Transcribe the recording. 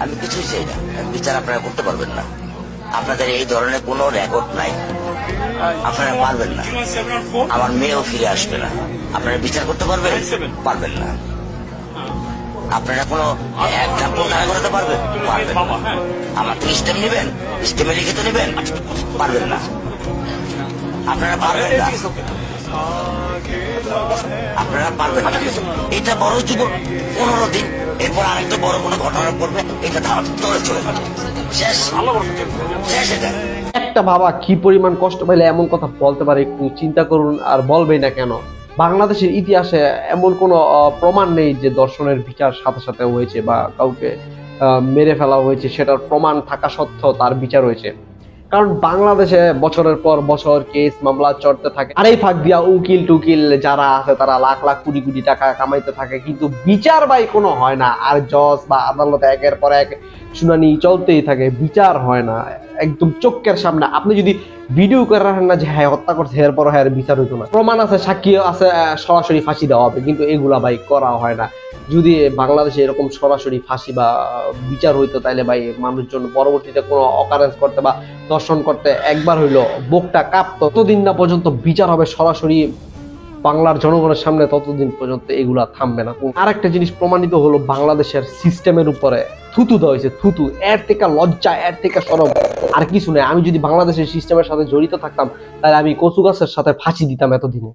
আমি কিছুই চাই না, বিচার আপনারা করতে পারবেন না। আপনাদের এই ধরনের কোনো রেকর্ড নাই, আপনারা পারবেন না। আমার মেয়েও ফিরে আসবে না। আপনারা বিচার করতে পারবেন? পারবেন না। আপনারা কোনো এক্সাম্পল দাঁড়া করাতে পারবেন? পারবেন না। আমার থেকে স্টেপ নেবেন, স্টেপে লিখিত নেবেন? পারবেন না। আপনারা পারবেন না, আপনারা পারবেন না। এটা বড় জীবন 15 দিন, এরপর আরেকটা বড় কোনো ঘটনা করবে, এটা ধরে চলে যাবে, শেষ শেষ। এটা একটা বাবা কি পরিমাণ কষ্ট পাইলে এমন কথা বলতে পারে একটু চিন্তা করুন। আর বলবেই না কেন, বাংলাদেশের ইতিহাসে এমন কোনো প্রমাণ নেই যে ধর্ষণের বিচার সাথে সাথে হয়েছে বা কাউকে মেরে ফেলা হয়েছে সেটার প্রমাণ থাকা সত্ত্বেও তার বিচার হয়েছে। কারণ বাংলাদেশে বছরের পর বছর কেস মামলা চড়তে থাকে, আর এই ফাঁক দিয়া উকিল টুকিল যারা আছে তারা লাখ লাখ কোটি কোটি টাকা কামাইতে থাকে, কিন্তু বিচার ভাই কোনো হয় না। আর জজ বা আদালতে একের পর এক শুনানি চলতেই থাকে, বিচার হয় না। একদম চোখের সামনে আপনি যদি ভিডিও করে রাখেন না যে হ্যাঁ হত্যা করছে, এরপর হ্যাঁ বিচার হইতো না, প্রমাণ আছে, সাক্ষী আছে, সরাসরি ফাঁসি দেওয়া হবে, কিন্তু এগুলা ভাই করা হয় না। যদি বাংলাদেশে এরকম সরাসরি ফাঁসি বা বিচার হইতো তাইলে ভাই মানুষজন পরবর্তীতে কোনো অকারেন্স করতে বা দর্শন করতে একবার হইলো বুকটা কাঁপতো। ততদিন না পর্যন্ত বিচার হবে সরাসরি বাংলার জনগণের সামনে, ততদিন পর্যন্ত এগুলা থামবে না। আর একটা জিনিস প্রমাণিত হলো, বাংলাদেশের সিস্টেমের উপরে থুতু দেওয়া হয়েছে, থুতু। এর থেকে লজ্জা, এর থেকে শরম আর কিছু নেই। আমি যদি বাংলাদেশের সিস্টেমের সাথে জড়িত থাকতাম তাহলে আমি কচু গাছের সাথে ফাঁসি দিতাম এতদিনে।